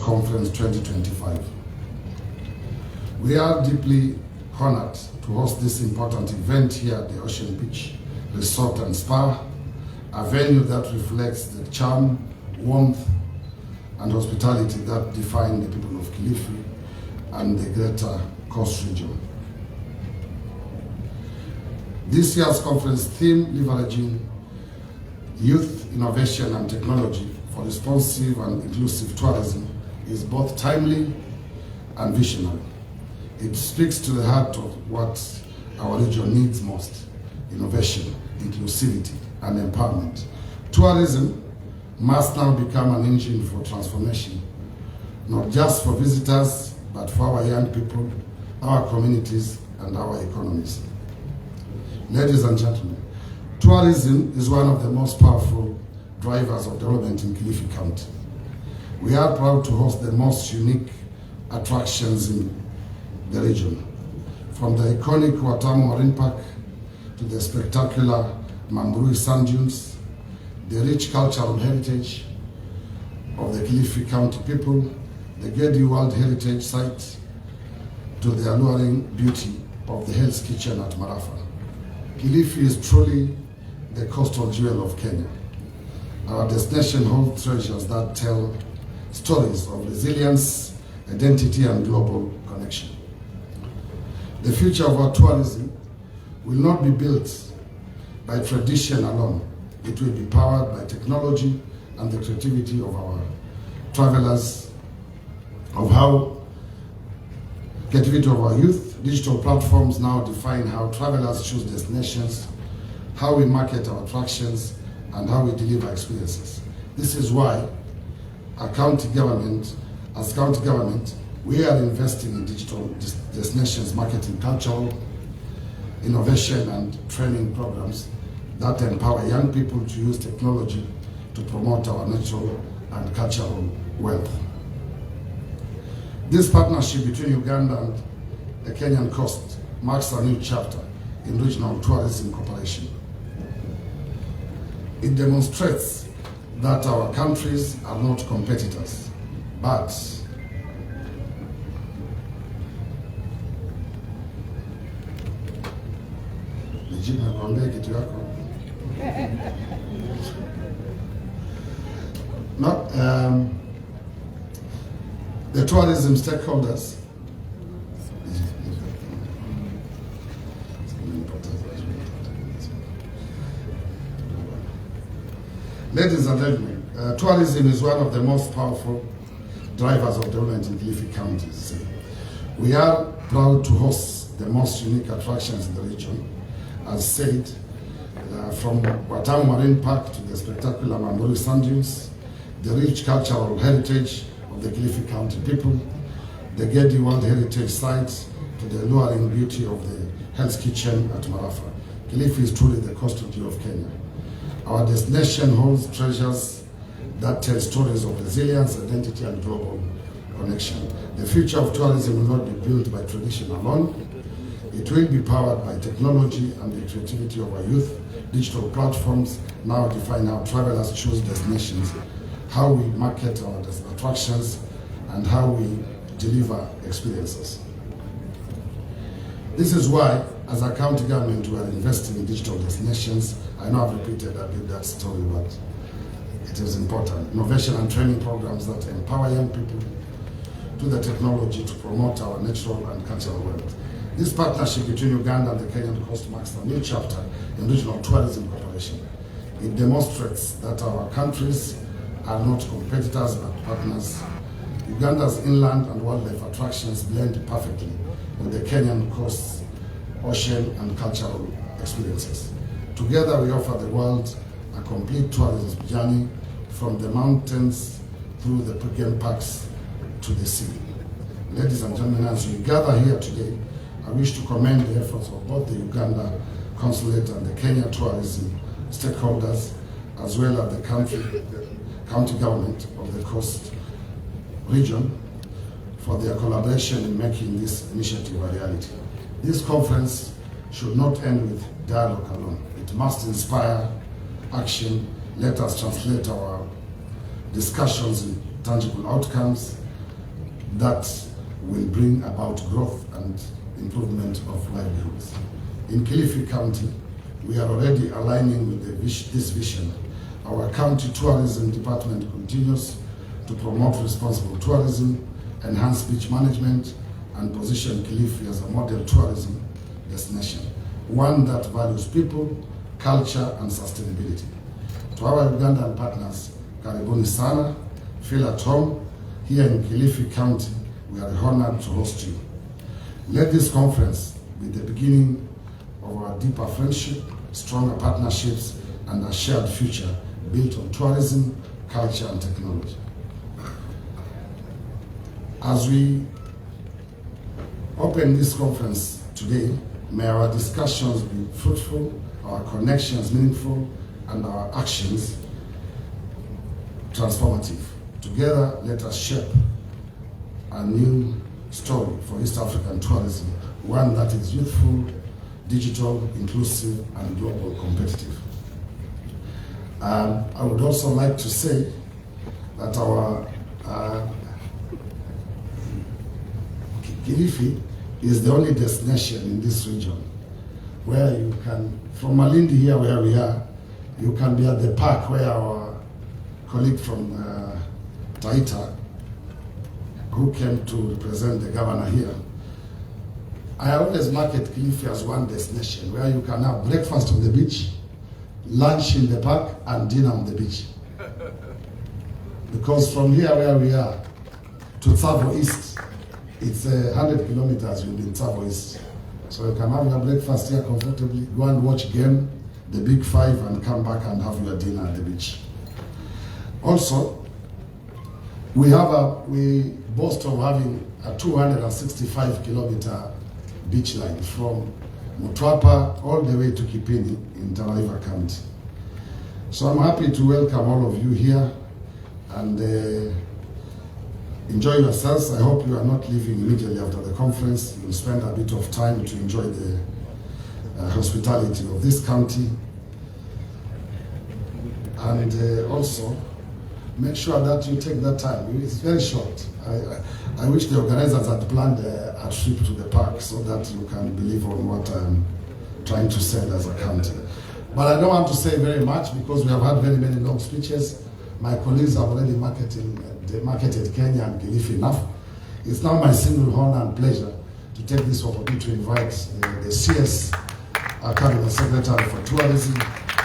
Conference 2025. We are deeply honored to host this important event here at the Ocean Beach Resort and Spa, a venue that reflects the charm, warmth, and hospitality that define the people of Kilifi and the Greater Coast region. This year's conference theme, leveraging youth, innovation, and technology for responsive and inclusive tourism, is both timely and visionary. It speaks to the heart of what our region needs most: innovation, inclusivity, and empowerment. Tourism must now become an engine for transformation, not just for visitors, but for our young people, our communities, and our economies. Ladies and gentlemen, tourism is one of the most powerful drivers of development in Kilifi County. We are proud to host the most unique attractions in the region, from the iconic Watamu Marine Park to the spectacular Mambrui Sand Dunes, the rich cultural heritage of the Kilifi County people, the Gedi World Heritage Site, to the alluring beauty of the Hell's Kitchen at Marafa. Kilifi is truly the coastal jewel of Kenya. Our destination holds treasures that tell stories of resilience, identity, and global connection. The future of our tourism will not be built by tradition alone. It will be powered by technology and the creativity of our travelers, creativity of our youth. Digital platforms now define how travelers choose destinations, how we market our attractions, and how we deliver experiences. This is why as county government, we are investing in digital destinations marketing, cultural innovation, and training programs that empower young people to use technology to promote our natural and cultural wealth. This partnership between Uganda and the Kenyan coast marks a new chapter in regional tourism cooperation. It demonstrates that our countries are not competitors, but the tourism stakeholders Ladies and gentlemen, tourism is one of the most powerful drivers of development in Kilifi County. We are proud to host the most unique attractions in the region. As said, from Watamu Marine Park to the spectacular Mambrui Sand Dunes, the rich cultural heritage of the Kilifi County people, the Gedi World Heritage Site, to the alluring beauty of the Hell's Kitchen at Marafa. Kilifi is truly the coastal jewel of Kenya. Our destination holds treasures that tell stories of resilience, identity, and global connection. The future of tourism will not be built by tradition alone. It will be powered by technology and the creativity of our youth. Digital platforms now define how travelers choose destinations, how we market our attractions, and how we deliver experiences. This is why, as a county government, we are investing in digital destinations. I know I've repeated a bit that story, but it is important. Innovation and training programs that empower young people to the technology to promote our natural and cultural wealth. This partnership between Uganda and the Kenyan coast marks a new chapter in regional tourism cooperation. It demonstrates that our countries are not competitors but partners. Uganda's inland and wildlife attractions blend perfectly with the Kenyan coast's ocean and cultural experiences. Together we offer the world a complete tourism journey from the mountains through the game parks to the sea. Ladies and gentlemen, as we gather here today, I wish to commend the efforts of both the Uganda Consulate and the Kenya tourism stakeholders, as well as the county government of the coast region, for their collaboration in making this initiative a reality. This conference should not end with dialogue alone. It must inspire action. Let us translate our discussions in tangible outcomes. that will bring about growth and improvement of livelihoods. In Kilifi County, we are already aligning with this vision. Our county tourism department continues to promote responsible tourism, enhance beach management, and position Kilifi as a model tourism destination, one that values people, culture, and sustainability. To our Ugandan partners, karibuni sana, feel at home. Here in Kilifi County, we are honored to host you. Let this conference be the beginning of our deeper friendship, stronger partnerships, and a shared future built on tourism, culture, and technology. As we open this conference today, may our discussions be fruitful, our connections meaningful, and our actions transformative. Together, let us shape a new story for East African tourism, one that is youthful, digital, inclusive, and global competitive. I would also like to say that our Kilifi is the only destination in this region where you can, from Malindi here where we are, you can be at the park where our colleague from Taita, who came to represent the governor here. I always market Kilifi as one destination where you can have breakfast on the beach, lunch in the park, and dinner on the beach. Because from here where we are to Tsavo East, it's 100 kilometers you'll be in Tsavo East. So you can have your breakfast here comfortably, go and watch game, the Big Five, and come back and have your dinner at the beach. Also, we boast of having a 265-kilometer beach line from Mutwapa all the way to Kipini in Tana River County. So I'm happy to welcome all of you here and enjoy yourselves. I hope you are not leaving immediately after the conference. You'll spend a bit of time to enjoy the hospitality of this county. And also, make sure that you take that time. It's very short. I wish the organizers had planned a trip to the park so that you can believe on what I'm trying to say as a county. But I don't want to say very much because we have had very many long speeches. My colleagues have already marketed Kenya and Kilifi enough. It's now my single honor and pleasure to take this opportunity to invite the CS Cabinet Secretary for Tourism,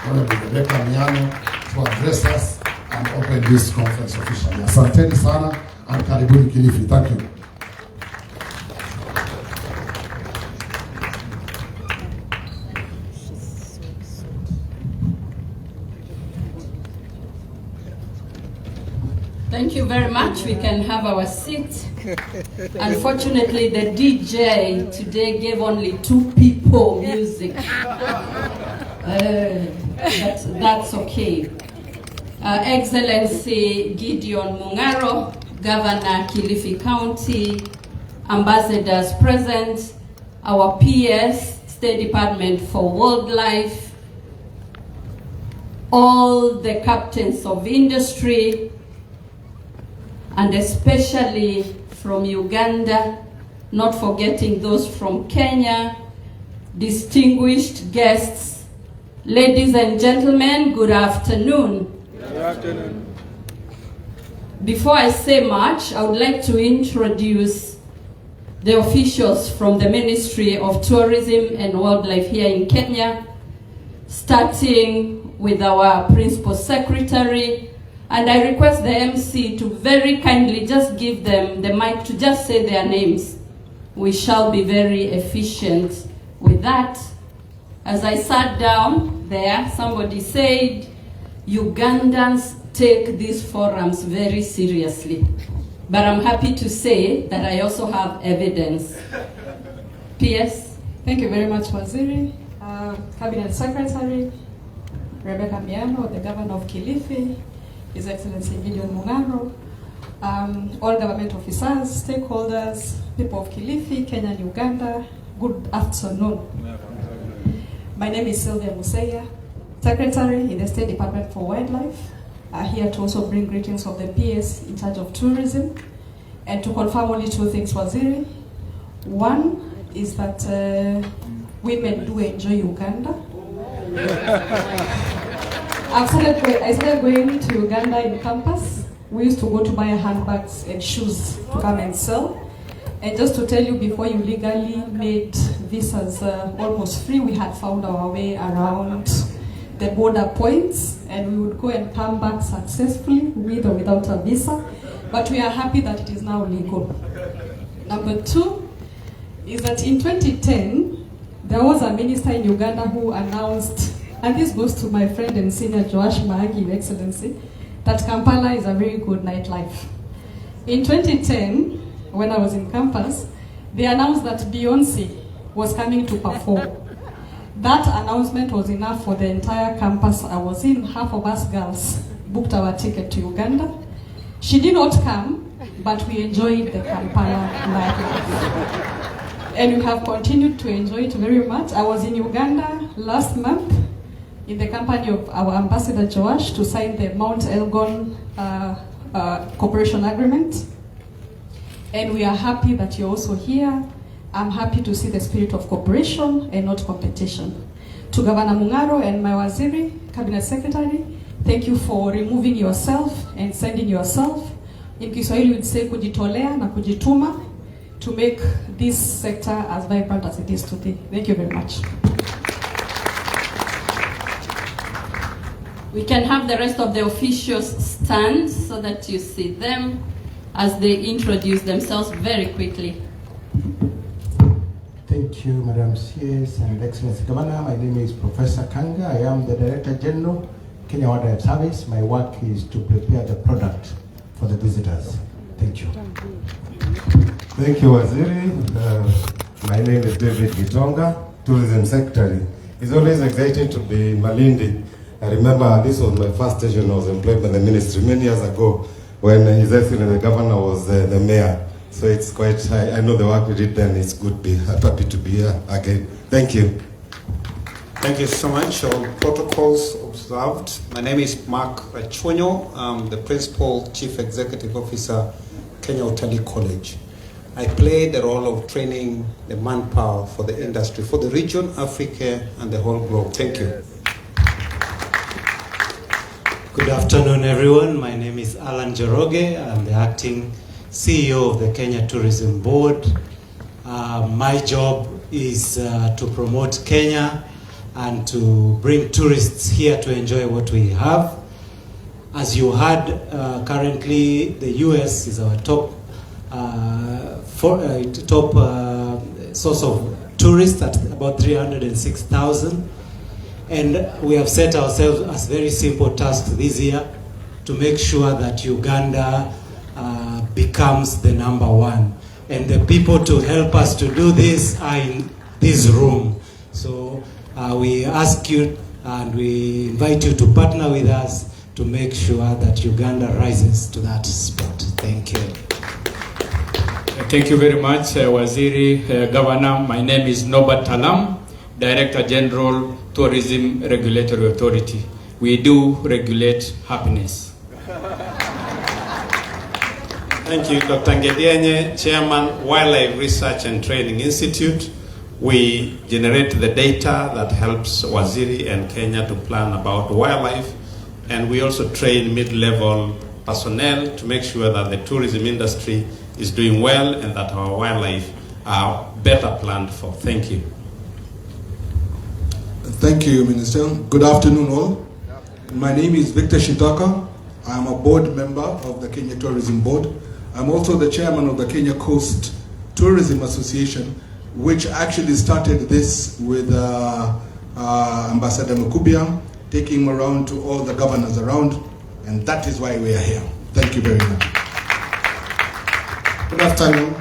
Honorable Rebecca Miano, to address us and open this conference officially. Asanteni sana and karibuni Kilifi. Thank you. Thank you very much. We can have our seat. Unfortunately, the DJ today gave only 2 people music. But that's okay. Excellency Gideon Mungaro, Governor Kilifi County, ambassadors present, our PS, State Department for Wildlife, all the captains of industry, and especially from Uganda, not forgetting those from Kenya, distinguished guests, ladies and gentlemen, good afternoon. Good afternoon. Before I say much, I would like to introduce the officials from the Ministry of Tourism and Wildlife here in Kenya, starting with our Principal Secretary. And I request the MC to very kindly just give them the mic to just say their names. We shall be very efficient with that. As I sat down there, somebody said, Ugandans take these forums very seriously. But I'm happy to say that I also have evidence. PS. Thank you very much, Waziri. Cabinet Secretary, Rebecca Miano, the Governor of Kilifi, His Excellency Gideon Mungaro, all government officers, stakeholders, people of Kilifi, Kenya and Uganda, good afternoon. My name is Sylvia Museya, Secretary in the State Department for Wildlife, here to also bring greetings of the PS in charge of tourism. And to confirm only two things, Waziri. One is that women do enjoy Uganda. I started going to Uganda in campus. We used to go to buy handbags and shoes to come and sell. And just to tell you, before you legally made visas almost free, we had found our way around the border points, and we would go and come back successfully with or without a visa. But we are happy that it is now legal. Number two is that in 2010, there was a minister in Uganda who announced, and this goes to my friend and senior Joash Maagi, Your Excellency, that Kampala is a very good nightlife. In 2010, when I was in campus, they announced that Beyonce was coming to perform. That announcement was enough for the entire campus I was in. Half of us girls booked our ticket to Uganda. She did not come, but we enjoyed the Kampala nightlife. And we have continued to enjoy it very much. I was in Uganda last month in the company of our Ambassador Joash to sign the Mount Elgon cooperation agreement. And we are happy that you're also here. I'm happy to see the spirit of cooperation and not competition. To Governor Mungaro and my Waziri, Cabinet Secretary, thank you for removing yourself and sending yourself. In Kiswahili we'd say kujitolea na kujituma to make this sector as vibrant as it is today. Thank you very much. We can have the rest of the officials stand so that you see them as they introduce themselves very quickly. Thank you, Madam CS and Excellency Governor. My name is Professor Kanga. I am the Director General, Kenya Wildlife Service. My work is to prepare the product for the visitors. Thank you. Thank you, Waziri. My name is David Gitonga, Tourism Secretary. It's always exciting to be in Malindi. I remember this was my first station I was employed by the ministry many years ago when His Excellency the Governor was the mayor. So it's quite, I know the work we did then. It's good to be happy to be here again. Thank you. Thank you so much. All protocols observed. My name is Mark Rachonyo. I'm the Principal Chief Executive Officer, Kenya Utalii College. I play the role of training the manpower for the industry, for the region, Africa, and the whole globe. Thank you. Good afternoon, everyone. My name is Alan Joroge. I'm the acting CEO of the Kenya Tourism Board. My job is to promote Kenya and to bring tourists here to enjoy what we have. As you heard, currently the US is our top source of tourists at about 306,000. And we have set ourselves as very simple tasks this year to make sure that Uganda becomes the #1. And the people to help us to do this are in this room. So we ask you and we invite you to partner with us to make sure that Uganda rises to that spot. Thank you. Thank you very much, Waziri, Governor. My name is Norbert Talam, Director General, Tourism Regulatory Authority. We do regulate happiness. Thank you, Dr. Ngedienye, Chairman, Wildlife Research and Training Institute. We generate the data that helps Waziri and Kenya to plan about wildlife. And we also train mid-level personnel to make sure that the tourism industry is doing well and that our wildlife are better planned for. Thank you. Thank you, Minister. Good afternoon, all. My name is Victor Shitaka. I am a board member of the Kenya Tourism Board. I'm also the chairman of the Kenya Coast Tourism Association, which actually started this with Ambassador Mukubia, taking him around to all the governors around, and that is why we are here. Thank you very much. Good afternoon.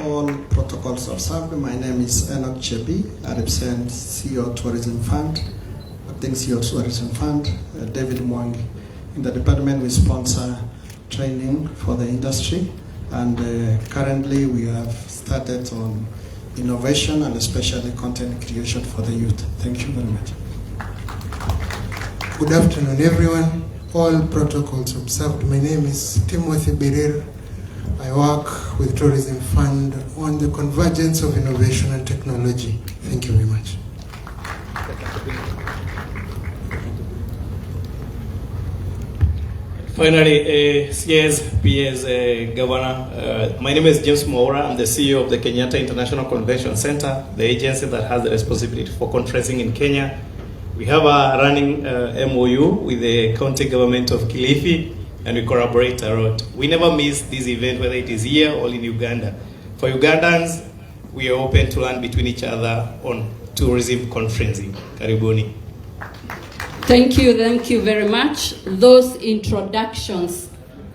All protocols observed. My name is Enoch Chebi. I represent CEO Tourism Fund, acting CEO Tourism Fund, David Mwangi. In the department, we sponsor training for the industry, and currently we have started on innovation and especially content creation for the youth. Thank you very much. Good afternoon, everyone. All protocols observed. My name is Timothy Birir. I work with Tourism Fund on the convergence of innovation and technology. Thank you very much. Finally, PS Governor, my name is James Moura. I'm the CEO of the Kenyatta International Convention Center, the agency that has the responsibility for conferencing in Kenya. We have a running MOU with the county government of Kilifi, and we collaborate a lot. We never miss this event, whether it is here or in Uganda. For Ugandans, we are open to learn between each other on tourism conferencing. Karibuni. Thank you very much. Those introductions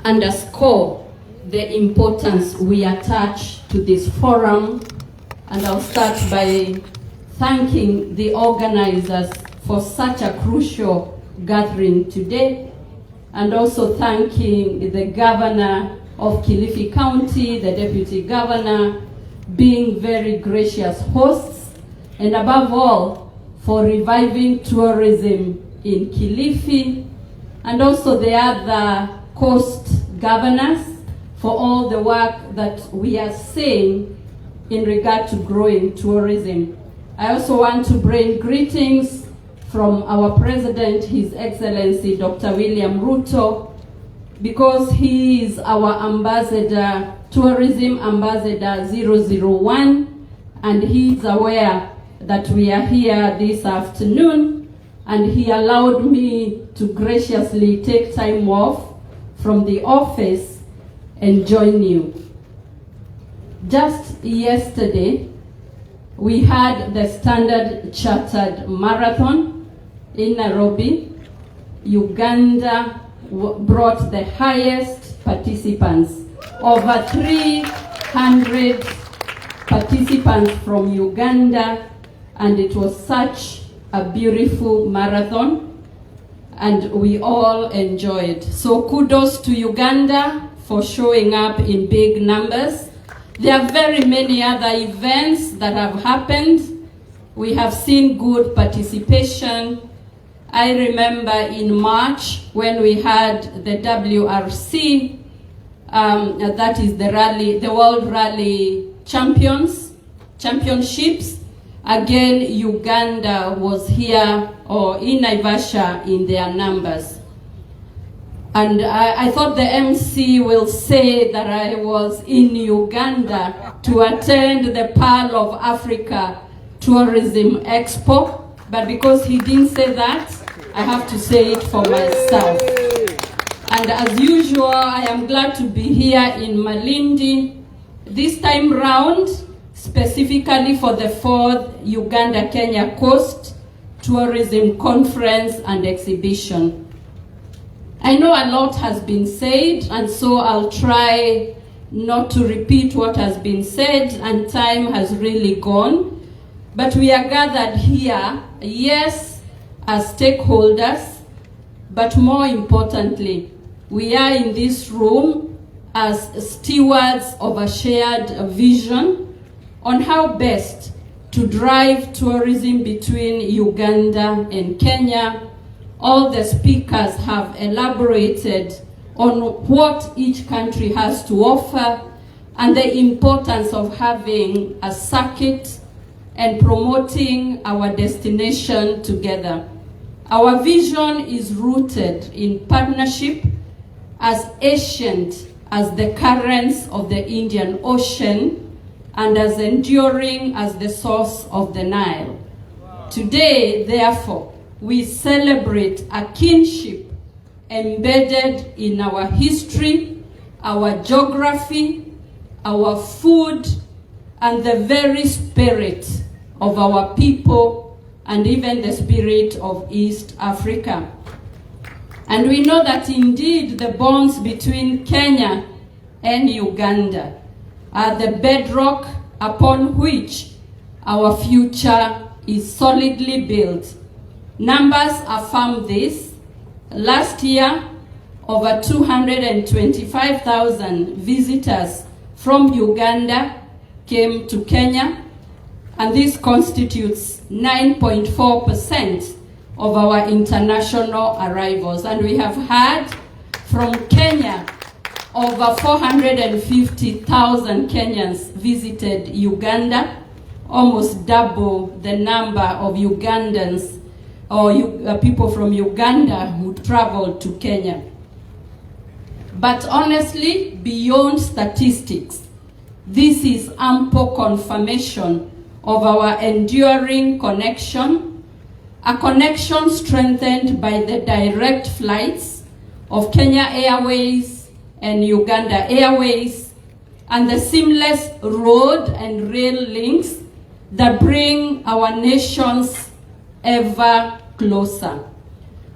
underscore the importance we attach to this forum, and I'll start by thanking the organizers for such a crucial gathering today, and also thanking the governor of Kilifi County, the deputy governor, being very gracious hosts, and above all, for reviving tourism in Kilifi, and also the other coast governors for all the work that we are seeing in regard to growing tourism. I also want to bring greetings from our President, His Excellency Dr. William Ruto, because he is our ambassador, Tourism Ambassador 001, and he is aware that we are here this afternoon, and he allowed me to graciously take time off from the office and join you. Just yesterday, we had the Standard Chartered Marathon in Nairobi. Uganda brought the highest participants, over 300 participants from Uganda, and it was such a beautiful marathon, and we all enjoyed. So kudos to Uganda for showing up in big numbers. There are very many other events that have happened. We have seen good participation. I remember in March when we had the WRC, that is the rally, the World Rally Championships. Again, Uganda was here, or in Naivasha, in their numbers. And I thought the MC will say that I was in Uganda to attend the Pearl of Africa Tourism Expo, but because he didn't say that, I have to say it for myself. And as usual, I am glad to be here in Malindi, this time round, specifically for the 4th Uganda-Kenya Coast Tourism Conference and Exhibition. I know a lot has been said, and so I'll try not to repeat what has been said, and time has really gone. But we are gathered here, yes, as stakeholders, but more importantly, we are in this room as stewards of a shared vision on how best to drive tourism between Uganda and Kenya. All the speakers have elaborated on what each country has to offer and the importance of having a circuit and promoting our destination together. Our vision is rooted in partnership, as ancient as the currents of the Indian Ocean and as enduring as the source of the Nile. Today, therefore, we celebrate a kinship embedded in our history, our geography, our food, and the very spirit of our people, and even the spirit of East Africa. And we know that indeed the bonds between Kenya and Uganda are the bedrock upon which our future is solidly built. Numbers affirm this. Last year, over 225,000 visitors from Uganda came to Kenya, and this constitutes 9.4% of our international arrivals. And we have heard from Kenya over 450,000 Kenyans visited Uganda, almost double the number of Ugandans or people from Uganda who traveled to Kenya. But honestly, beyond statistics, this is ample confirmation of our enduring connection, a connection strengthened by the direct flights of Kenya Airways and Uganda Airways, and the seamless road and rail links that bring our nations ever closer.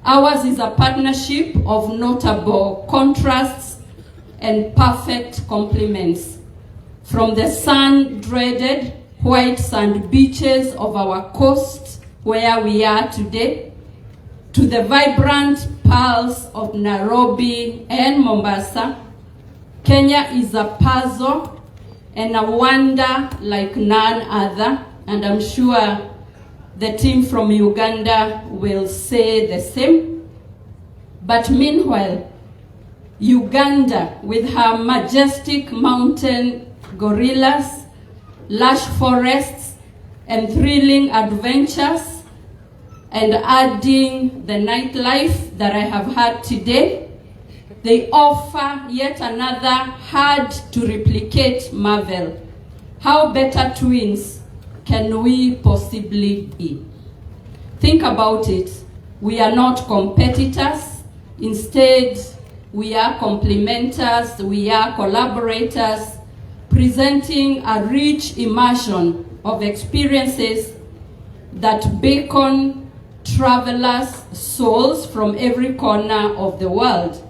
Ours is a partnership of notable contrasts and perfect complements. From the sun-dreaded white sand beaches of our coast, where we are today, to the vibrant pearls of Nairobi and Mombasa, Kenya is a puzzle and a wonder like none other, and I'm sure the team from Uganda will say the same. But meanwhile, Uganda, with her majestic mountain gorillas, lush forests, and thrilling adventures, and adding the nightlife that I have had today, they offer yet another hard-to-replicate marvel. How better twins can we possibly be? Think about it. We are not competitors. Instead, we are complementers, we are collaborators, presenting a rich immersion of experiences that beckon travelers' souls from every corner of the world.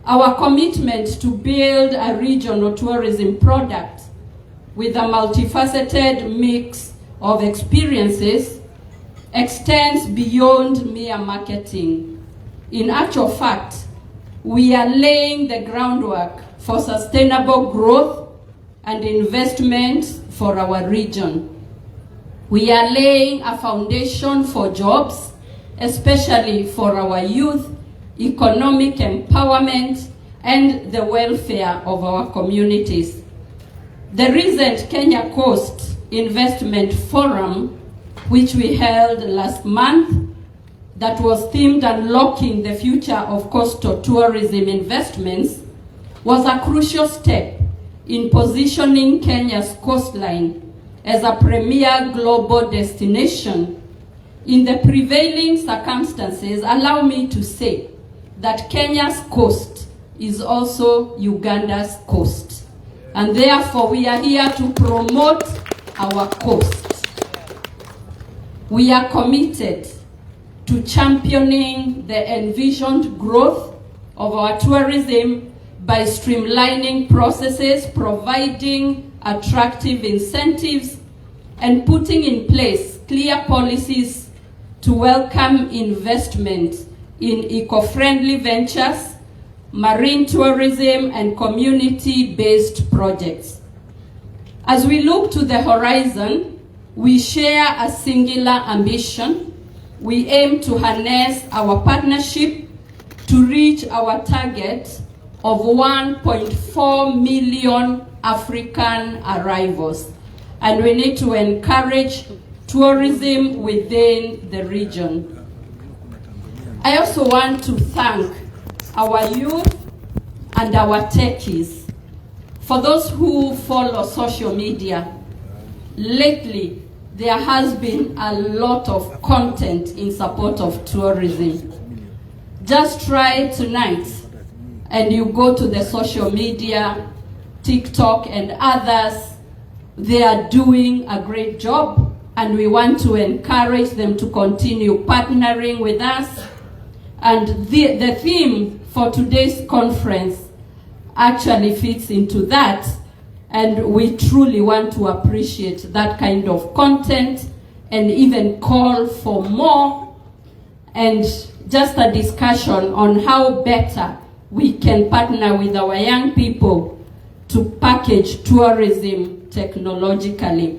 Our commitment to build a regional tourism product with a multifaceted mix of experiences extends beyond mere marketing. In actual fact, we are laying the groundwork for sustainable growth and investment for our region. We are laying a foundation for jobs, especially for our youth, economic empowerment, and the welfare of our communities. The recent Kenya Coast Investment Forum, which we held last month, that was themed Unlocking the Future of Coastal Tourism Investments, was a crucial step in positioning Kenya's coastline as a premier global destination. In the prevailing circumstances, allow me to say that Kenya's coast is also Uganda's coast. And therefore, we are here to promote our coast. We are committed to championing the envisioned growth of our tourism by streamlining processes, providing attractive incentives, and putting in place clear policies to welcome investment in eco-friendly ventures, marine tourism, and community-based projects. As we look to the horizon, we share a singular ambition. We aim to harness our partnership to reach our target of 1.4 million African arrivals. And we need to encourage tourism within the region. I also want to thank our youth and our techies. For those who follow social media, lately there has been a lot of content in support of tourism. Just try tonight and you go to the social media, TikTok and others, they are doing a great job, and we want to encourage them to continue partnering with us. And the theme for today's conference actually fits into that, and we truly want to appreciate that kind of content and even call for more, and just a discussion on how better we can partner with our young people to package tourism technologically.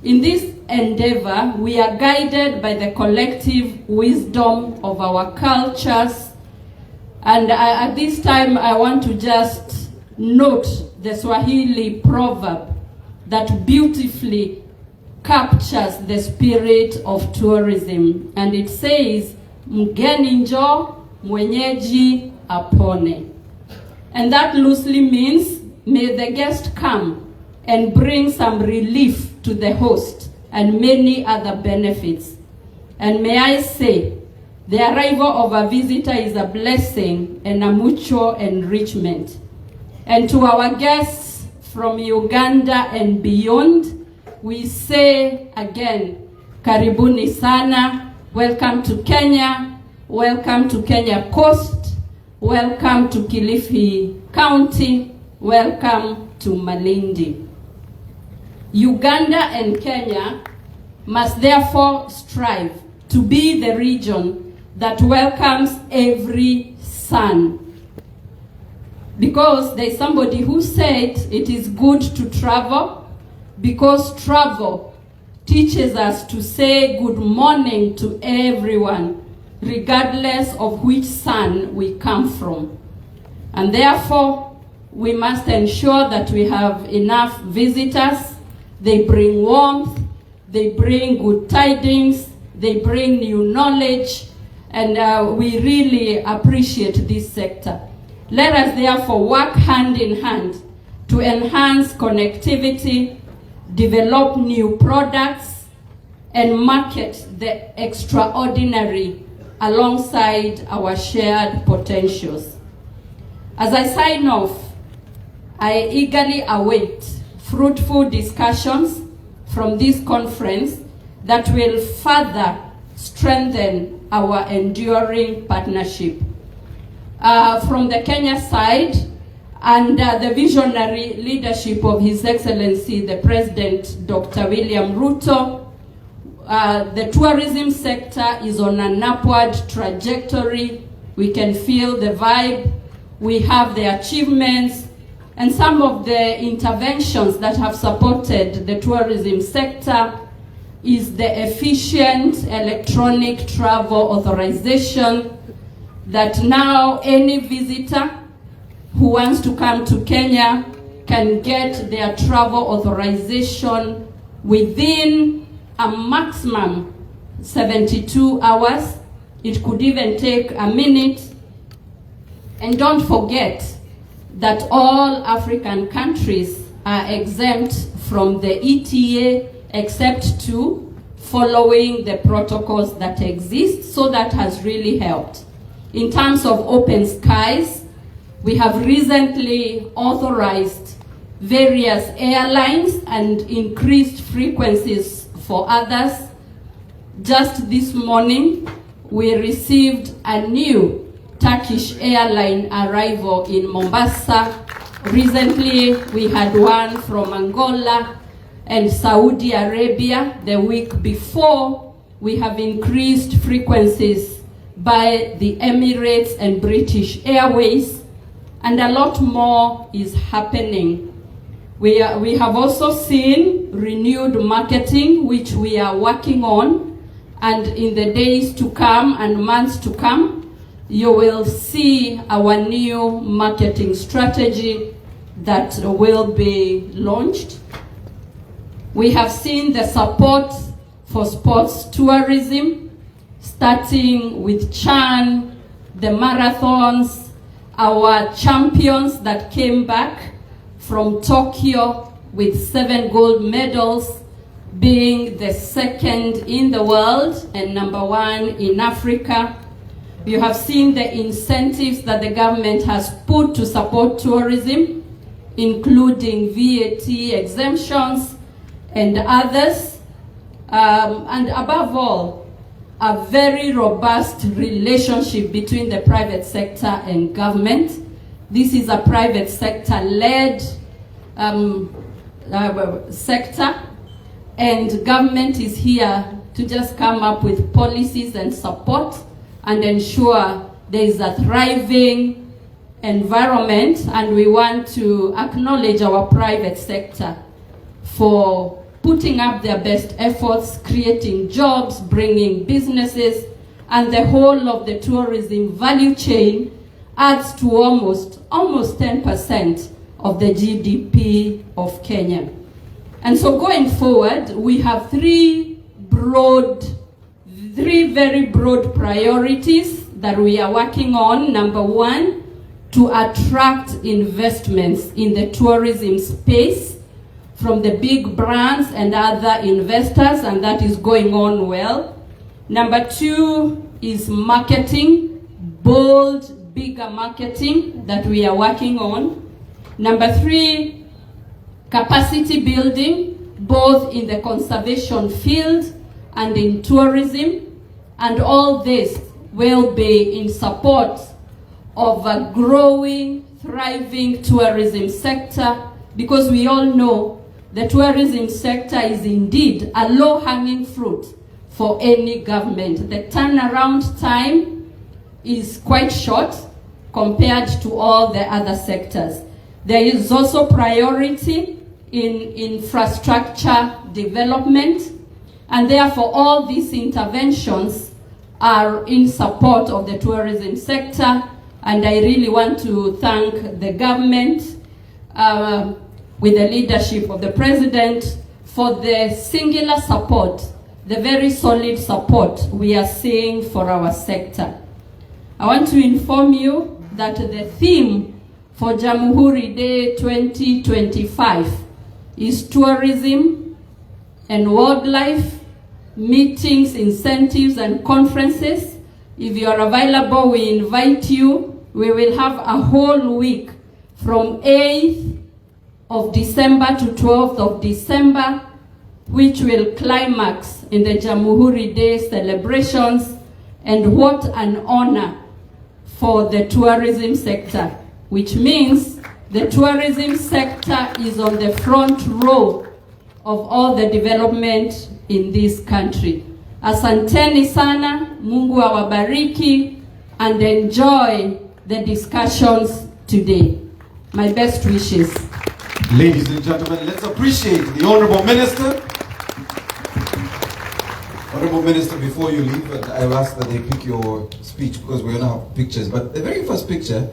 In this endeavor, we are guided by the collective wisdom of our cultures, And at this time, I want to just note the Swahili proverb that beautifully captures the spirit of tourism. And it says, mgeni njoo, mwenyeji apone. And that loosely means, may the guest come and bring some relief to the host and many other benefits. And may I say, the arrival of a visitor is a blessing and a mutual enrichment. And to our guests from Uganda and beyond, we say again, karibuni sana, welcome to Kenya, welcome to Kenya Coast, welcome to Kilifi County, welcome to Malindi. Uganda and Kenya must therefore strive to be the region that welcomes every son. Because there's somebody who said it is good to travel, because travel teaches us to say good morning to everyone, regardless of which son we come from. And therefore, we must ensure that we have enough visitors. They bring warmth, they bring good tidings, they bring new knowledge, and we really appreciate this sector. Let us therefore work hand in hand to enhance connectivity, develop new products, and market the extraordinary alongside our shared potentials. As I sign off, I eagerly await fruitful discussions from this conference that will further strengthen our enduring partnership. From the Kenya side, under the visionary leadership of His Excellency, the President, Dr. William Ruto, the tourism sector is on an upward trajectory. We can feel the vibe. We have the achievements and some of the interventions that have supported the tourism sector is the efficient electronic travel authorization that now any visitor who wants to come to Kenya can get their travel authorization within a maximum 72 hours. It could even take a minute. And don't forget that all African countries are exempt from the ETA except two, following the protocols that exist. So that has really helped. In terms of open skies, we have recently authorized various airlines and increased frequencies for others. Just this morning, we received a new Turkish airline arrival in Mombasa. Recently, we had one from Angola and Saudi Arabia. The week before, we have increased frequencies by the Emirates and British Airways, and a lot more is happening. We have also seen renewed marketing, which we are working on, and in the days to come and months to come, you will see our new marketing strategy that will be launched. We have seen the support for sports tourism, starting with Chan, the marathons, our champions that came back from Tokyo with 7 gold medals, being the 2nd in the world and #1 in Africa. You have seen the incentives that the government has put to support tourism, including VAT exemptions and others. And above all, a very robust relationship between the private sector and government. This is a private sector-led sector, and government is here to just come up with policies and support and ensure there is a thriving environment. And we want to acknowledge our private sector for putting up their best efforts, creating jobs, bringing businesses, and the whole of the tourism value chain adds to almost 10% of the GDP of Kenya. And so going forward, we have three very broad priorities that we are working on. Number one, to attract investments in the tourism space from the big brands and other investors, and that is going on well. Number two is marketing, bold, bigger marketing that we are working on. Number three, capacity building, both in the conservation field and in tourism. And all this will be in support of a growing, thriving tourism sector, because we all know the tourism sector is indeed a low-hanging fruit for any government. The turnaround time is quite short compared to all the other sectors. There is also priority in infrastructure development, and therefore all these interventions are in support of the tourism sector. And I really want to thank the government with the leadership of the president for the singular support, the very solid support we are seeing for our sector. I want to inform you that the theme for Jamhuri Day 2025 is tourism and wildlife, meetings, incentives, and conferences. If you are available, we invite you. We will have a whole week from 8th of December to 12th of December, which will climax in the Jamhuri Day celebrations. And what an honor for the tourism sector, which means the tourism sector is on the front row of all the development in this country. Asanteni sana, Mungu awabariki, and enjoy the discussions today. My best wishes. Ladies and gentlemen, let's appreciate the Honorable Minister. Honorable Minister, before you leave, I've asked that they pick your speech because we're going to have pictures. But the very first picture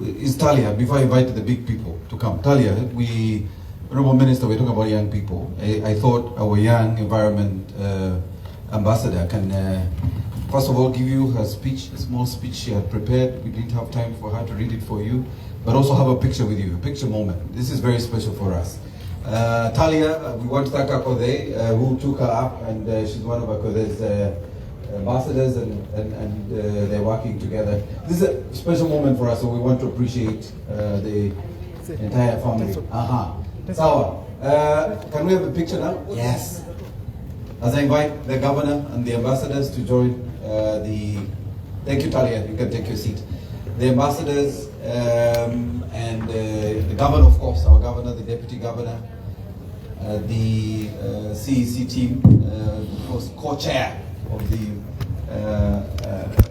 is Talia, before I invite the big people to come. Talia, Honorable Minister, we're talking about young people. I thought our young environment ambassador can, first of all, give you her speech, a small speech she had prepared. We didn't have time for her to read it for you, but also have a picture with you, a picture moment. This is very special for us. Talia, we want to thank Akothee, who took her up, and she's one of Akothee's ambassadors, and they're working together. This is a special moment for us, so we want to appreciate the entire family. Sawa. Can we have a picture now? Yes. As I invite the governor and the ambassadors to join thank you, Talia, you can take your seat. The ambassadors and the governor, of course, our governor, the deputy governor, the CEC team, of course, co-chair of the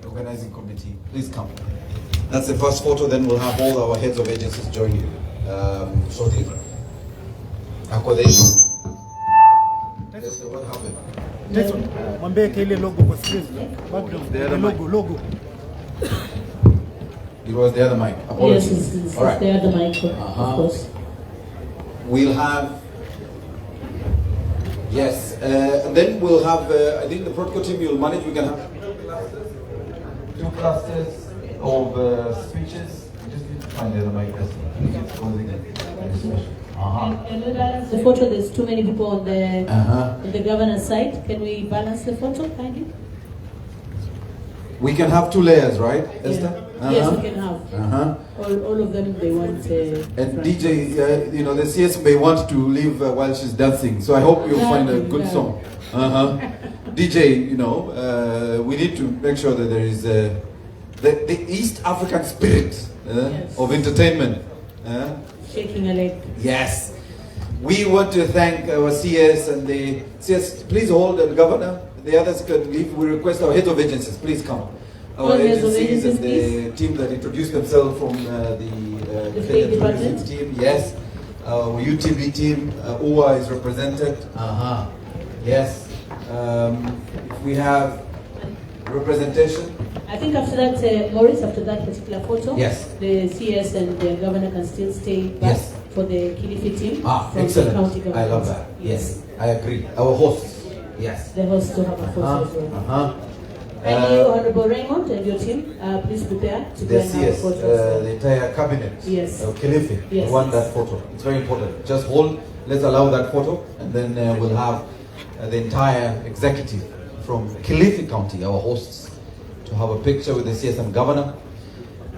organizing committee. Please come. That's the first photo, then we'll have all our heads of agencies join you shortly. Akothee. What happened? Next one. Mwambie ile logo kwa screen. Background. The other logo. It was the other mic. Apologies. Yes, it's all right. The other mic, of course. We'll have, yes, and then we'll have, I think the protocol team you'll manage, we can have two clusters of speeches. We just need to find the other mic. Can we balance the photo? There's too many people on the governor's side. Can we balance the photo, kindly? We can have two layers, right, Esther? Yes, we can have. All of them, they want. And DJ, the CS may want to leave while she's dancing, so I hope you'll find a good song. DJ, we need to make sure that there is the East African spirit of entertainment. Shaking a leg. Yes. We want to thank our CS and the CS. Please hold the governor. The others can leave. We request our heads of agencies. Please come. Our agencies and the team that introduced themselves from the Kenya Tourism team. Yes. Our UTB team. UA is represented. Yes. We have representation. I think after that, Maurice, after that particular photo, Yes. the CS and the governor can still stay back for the Kilifi team from Excellent. the county government. I love that. Yes, I agree. Our hosts. Yes. The host to have a photo as well. And you, Honorable Raymond, and your team, please prepare to go and have a photo as well. The entire cabinet of Kilifi. Yes. We want that photo. It's very important. Just hold. Let's allow that photo, and then we'll have the entire executive from Kilifi County, our hosts, to have a picture with the CSM governor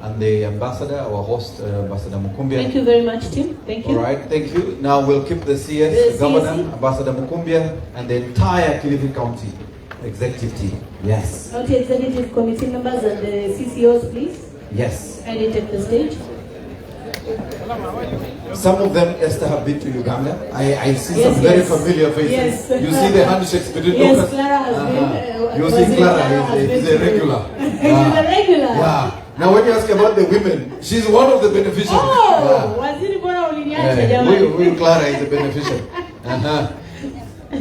and the ambassador, our host, Ambassador Mukumbia. Thank you very much, Tim. Thank you. All right, thank you. Now we'll keep the CS, the governor, Ambassador Mukumbia, and the entire Kilifi County executive team. Yes. County executive committee members and the CCOs, please. Yes. Kindly take the stage. Some of them, Esther, have been to Uganda. I see Yes, some very yes. familiar faces. Yes. You see the handshakes between Yes, Lucas. Clara has been. You see Clara is a regular. She's a regular. Yeah. Now when you ask about the women, she's one of the beneficiaries. Oh, waziri bora uliniacha jamani. Huyu Clara is a beneficiary.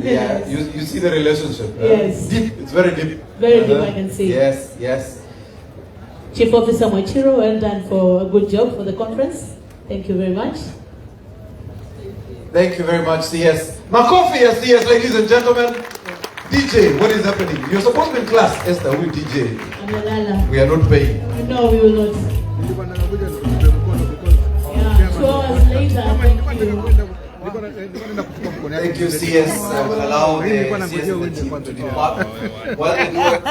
Yeah, you see the relationship. Yes. Deep, it's very deep. Very deep, I can see. Yes, yes. Chief Officer Mwachiro, well done for a good job for the conference. Thank you very much. Thank you very much, CS. Makofi, yes, ladies and gentlemen. DJ, what is happening? You're supposed to be in class, Esther. We DJ. We are not paying. No, we will not. Yeah, 2 hours later. Thank you, CS. I will allow the CS and the team to depart. While they do it,